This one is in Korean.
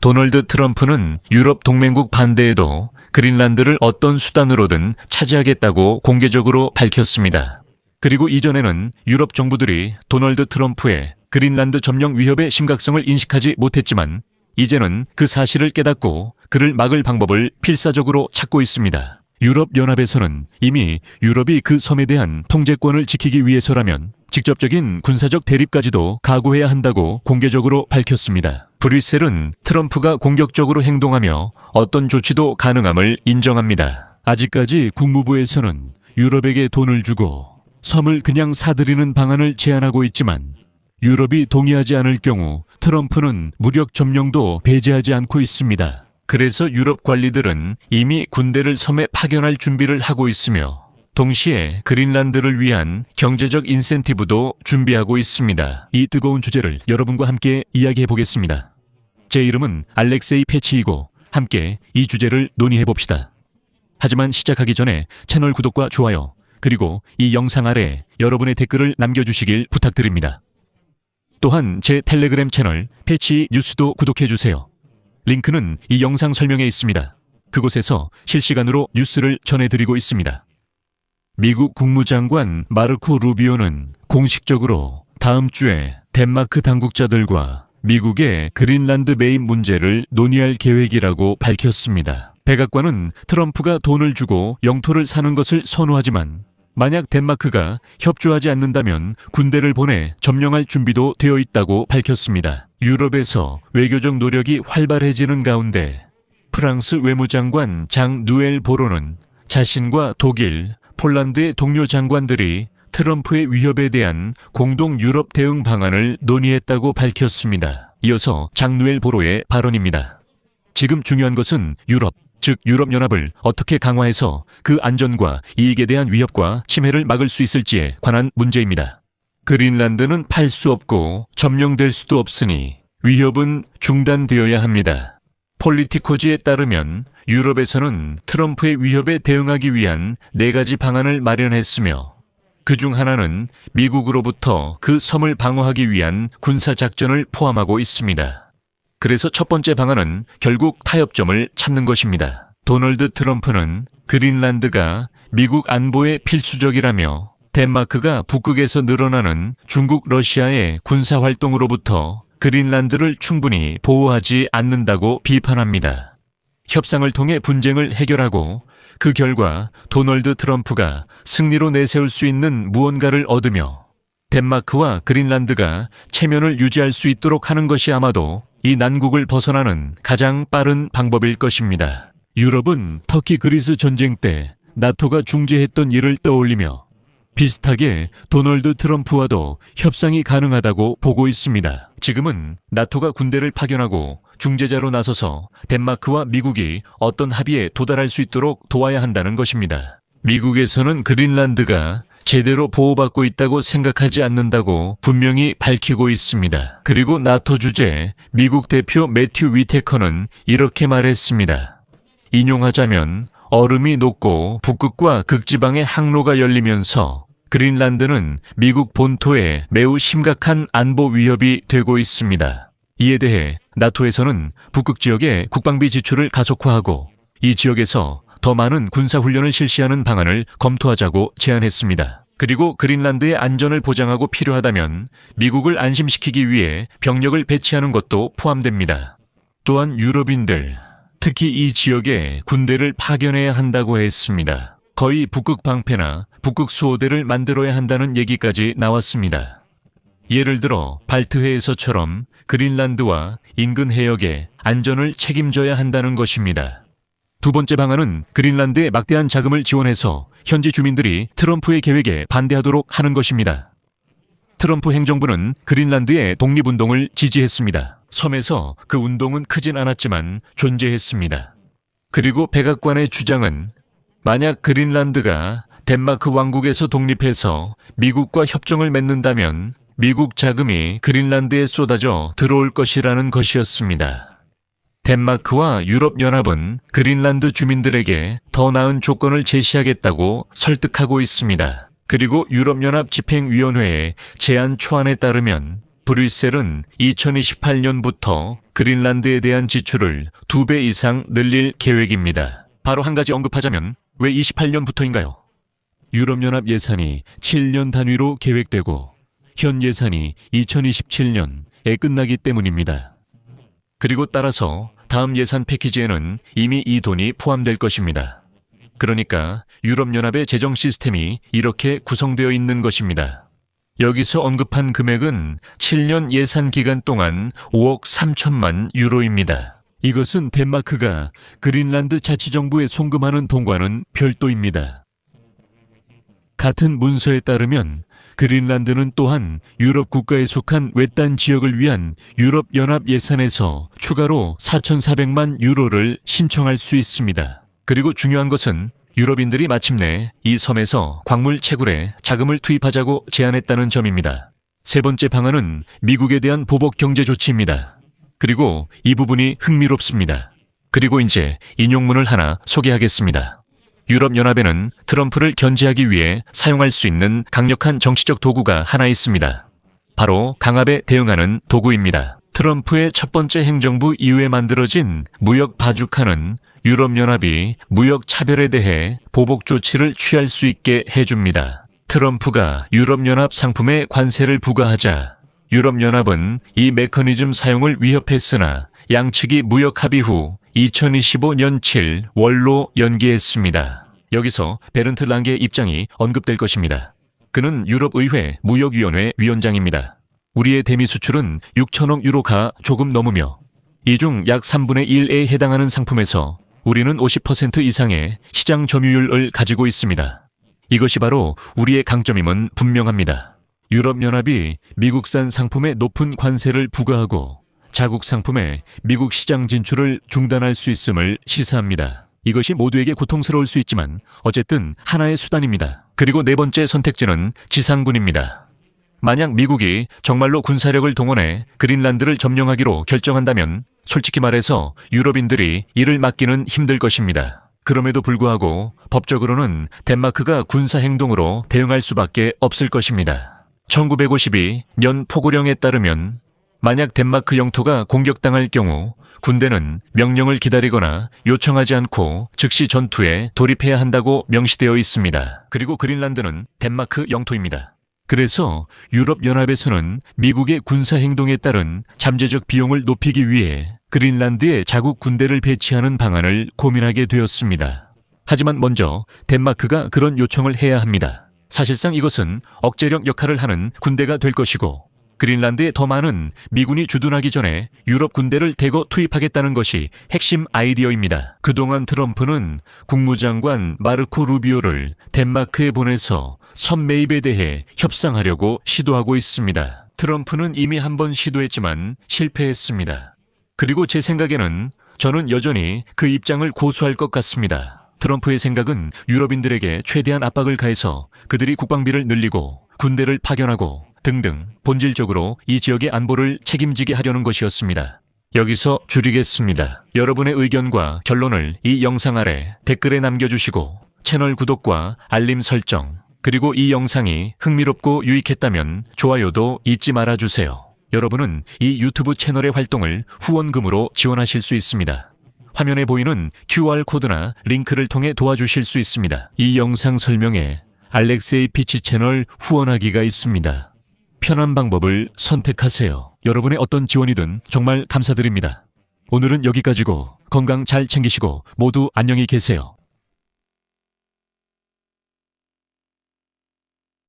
도널드 트럼프는 유럽 동맹국 반대에도 그린란드를 어떤 수단으로든 차지하겠다고 공개적으로 밝혔습니다. 그리고 이전에는 유럽 정부들이 도널드 트럼프의 그린란드 점령 위협의 심각성을 인식하지 못했지만 이제는 그 사실을 깨닫고 그를 막을 방법을 필사적으로 찾고 있습니다. 유럽연합에서는 이미 유럽이 그 섬에 대한 통제권을 지키기 위해서라면 직접적인 군사적 대립까지도 각오해야 한다고 공개적으로 밝혔습니다. 브뤼셀은 트럼프가 공격적으로 행동하며 어떤 조치도 가능함을 인정합니다. 아직까지 국무부에서는 유럽에게 돈을 주고 섬을 그냥 사들이는 방안을 제안하고 있지만 유럽이 동의하지 않을 경우 트럼프는 무력 점령도 배제하지 않고 있습니다. 그래서 유럽 관리들은 이미 군대를 섬에 파견할 준비를 하고 있으며 동시에 그린란드를 위한 경제적 인센티브도 준비하고 있습니다. 이 뜨거운 주제를 여러분과 함께 이야기해 보겠습니다. 제 이름은 알렉세이 패치이고 함께 이 주제를 논의해 봅시다. 하지만 시작하기 전에 채널 구독과 좋아요 그리고 이 영상 아래 여러분의 댓글을 남겨주시길 부탁드립니다. 또한 제 텔레그램 채널 패치 뉴스도 구독해 주세요. 링크는 이 영상 설명에 있습니다. 그곳에서 실시간으로 뉴스를 전해드리고 있습니다. 미국 국무장관 마르코 루비오는 공식적으로 다음 주에 덴마크 당국자들과 미국의 그린란드 매입 문제를 논의할 계획이라고 밝혔습니다. 백악관은 트럼프가 돈을 주고 영토를 사는 것을 선호하지만 만약 덴마크가 협조하지 않는다면 군대를 보내 점령할 준비도 되어 있다고 밝혔습니다. 유럽에서 외교적 노력이 활발해지는 가운데 프랑스 외무장관 장 누엘 보로는 자신과 독일, 폴란드의 동료 장관들이 트럼프의 위협에 대한 공동 유럽 대응 방안을 논의했다고 밝혔습니다. 이어서 장 누엘 보로의 발언입니다. 지금 중요한 것은 유럽, 즉 유럽연합을 어떻게 강화해서 그 안전과 이익에 대한 위협과 침해를 막을 수 있을지에 관한 문제입니다. 그린란드는 팔 수 없고 점령될 수도 없으니 위협은 중단되어야 합니다. 폴리티코지에 따르면 유럽에서는 트럼프의 위협에 대응하기 위한 4가지 방안을 마련했으며 그중 하나는 미국으로부터 그 섬을 방어하기 위한 군사작전을 포함하고 있습니다. 그래서 첫 번째 방안은 결국 타협점을 찾는 것입니다. 도널드 트럼프는 그린란드가 미국 안보에 필수적이라며 덴마크가 북극에서 늘어나는 중국, 러시아의 군사활동으로부터 그린란드를 충분히 보호하지 않는다고 비판합니다. 협상을 통해 분쟁을 해결하고 그 결과 도널드 트럼프가 승리로 내세울 수 있는 무언가를 얻으며 덴마크와 그린란드가 체면을 유지할 수 있도록 하는 것이 아마도 이 난국을 벗어나는 가장 빠른 방법일 것입니다. 유럽은 터키 그리스 전쟁 때 나토가 중재했던 일을 떠올리며 비슷하게 도널드 트럼프와도 협상이 가능하다고 보고 있습니다. 지금은 나토가 군대를 파견하고 중재자로 나서서 덴마크와 미국이 어떤 합의에 도달할 수 있도록 도와야 한다는 것입니다. 미국에서는 그린란드가 제대로 보호받고 있다고 생각하지 않는다고 분명히 밝히고 있습니다. 그리고 나토 주재 미국 대표 매튜 위테커는 이렇게 말했습니다. 인용하자면 얼음이 녹고 북극과 극지방의 항로가 열리면서 그린란드는 미국 본토에 매우 심각한 안보 위협이 되고 있습니다. 이에 대해 나토에서는 북극 지역의 국방비 지출을 가속화하고 이 지역에서 더 많은 군사훈련을 실시하는 방안을 검토하자고 제안했습니다. 그리고 그린란드의 안전을 보장하고 필요하다면 미국을 안심시키기 위해 병력을 배치하는 것도 포함됩니다. 또한 유럽인들, 특히 이 지역에 군대를 파견해야 한다고 했습니다. 거의 북극 방패나 북극 수호대를 만들어야 한다는 얘기까지 나왔습니다. 예를 들어 발트해에서처럼 그린란드와 인근 해역의 안전을 책임져야 한다는 것입니다. 두 번째 방안은 그린란드에 막대한 자금을 지원해서 현지 주민들이 트럼프의 계획에 반대하도록 하는 것입니다. 트럼프 행정부는 그린란드의 독립운동을 지지했습니다. 섬에서 그 운동은 크진 않았지만 존재했습니다. 그리고 백악관의 주장은 만약 그린란드가 덴마크 왕국에서 독립해서 미국과 협정을 맺는다면 미국 자금이 그린란드에 쏟아져 들어올 것이라는 것이었습니다. 덴마크와 유럽연합은 그린란드 주민들에게 더 나은 조건을 제시하겠다고 설득하고 있습니다. 그리고 유럽연합 집행위원회의 제안 초안에 따르면 브뤼셀은 2028년부터 그린란드에 대한 지출을 2배 이상 늘릴 계획입니다. 바로 한 가지 언급하자면 왜 28년부터인가요? 유럽연합 예산이 7년 단위로 계획되고 현 예산이 2027년에 끝나기 때문입니다. 그리고 따라서 다음 예산 패키지에는 이미 이 돈이 포함될 것입니다. 그러니까 유럽연합의 재정 시스템이 이렇게 구성되어 있는 것입니다. 여기서 언급한 금액은 7년 예산 기간 동안 5억 3천만 유로입니다. 이것은 덴마크가 그린란드 자치정부에 송금하는 돈과는 별도입니다. 같은 문서에 따르면 그린란드는 또한 유럽 국가에 속한 외딴 지역을 위한 유럽연합 예산에서 추가로 4,400만 유로를 신청할 수 있습니다. 그리고 중요한 것은 유럽인들이 마침내 이 섬에서 광물 채굴에 자금을 투입하자고 제안했다는 점입니다. 세 번째 방안은 미국에 대한 보복 경제 조치입니다. 그리고 이 부분이 흥미롭습니다. 그리고 이제 인용문을 하나 소개하겠습니다. 유럽연합에는 트럼프를 견제하기 위해 사용할 수 있는 강력한 정치적 도구가 하나 있습니다. 바로 강압에 대응하는 도구입니다. 트럼프의 첫 번째 행정부 이후에 만들어진 무역 바주카는 유럽연합이 무역 차별에 대해 보복 조치를 취할 수 있게 해줍니다. 트럼프가 유럽연합 상품에 관세를 부과하자 유럽연합은 이 메커니즘 사용을 위협했으나 양측이 무역 합의 후 2025년 7월로 연기했습니다. 여기서 베른트 랑게의 입장이 언급될 것입니다. 그는 유럽의회 무역위원회 위원장입니다. 우리의 대미 수출은 6천억 유로가 조금 넘으며 이 중 약 3분의 1에 해당하는 상품에서 우리는 50% 이상의 시장 점유율을 가지고 있습니다. 이것이 바로 우리의 강점임은 분명합니다. 유럽연합이 미국산 상품에 높은 관세를 부과하고 자국 상품에 미국 시장 진출을 중단할 수 있음을 시사합니다. 이것이 모두에게 고통스러울 수 있지만 어쨌든 하나의 수단입니다. 그리고 네 번째 선택지는 지상군입니다. 만약 미국이 정말로 군사력을 동원해 그린란드를 점령하기로 결정한다면 솔직히 말해서 유럽인들이 이를 막기는 힘들 것입니다. 그럼에도 불구하고 법적으로는 덴마크가 군사행동으로 대응할 수밖에 없을 것입니다. 1952년 포고령에 따르면 만약 덴마크 영토가 공격당할 경우 군대는 명령을 기다리거나 요청하지 않고 즉시 전투에 돌입해야 한다고 명시되어 있습니다. 그리고 그린란드는 덴마크 영토입니다. 그래서 유럽연합에서는 미국의 군사행동에 따른 잠재적 비용을 높이기 위해 그린란드에 자국 군대를 배치하는 방안을 고민하게 되었습니다. 하지만 먼저 덴마크가 그런 요청을 해야 합니다. 사실상 이것은 억제력 역할을 하는 군대가 될 것이고 그린란드에 더 많은 미군이 주둔하기 전에 유럽 군대를 대거 투입하겠다는 것이 핵심 아이디어입니다. 그동안 트럼프는 국무장관 마르코 루비오를 덴마크에 보내서 섬 매입에 대해 협상하려고 시도하고 있습니다. 트럼프는 이미 한 번 시도했지만 실패했습니다. 그리고 제 생각에는 저는 여전히 그 입장을 고수할 것 같습니다. 트럼프의 생각은 유럽인들에게 최대한 압박을 가해서 그들이 국방비를 늘리고 군대를 파견하고 등등 본질적으로 이 지역의 안보를 책임지게 하려는 것이었습니다. 여기서 줄이겠습니다. 여러분의 의견과 결론을 이 영상 아래 댓글에 남겨주시고 채널 구독과 알림 설정 그리고 이 영상이 흥미롭고 유익했다면 좋아요도 잊지 말아주세요. 여러분은 이 유튜브 채널의 활동을 후원금으로 지원하실 수 있습니다. 화면에 보이는 QR코드나 링크를 통해 도와주실 수 있습니다. 이 영상 설명에 알렉세이 피치 채널 후원하기가 있습니다. 편한 방법을 선택하세요. 여러분의 어떤 지원이든 정말 감사드립니다. 오늘은 여기까지고 건강 잘 챙기시고 모두 안녕히 계세요.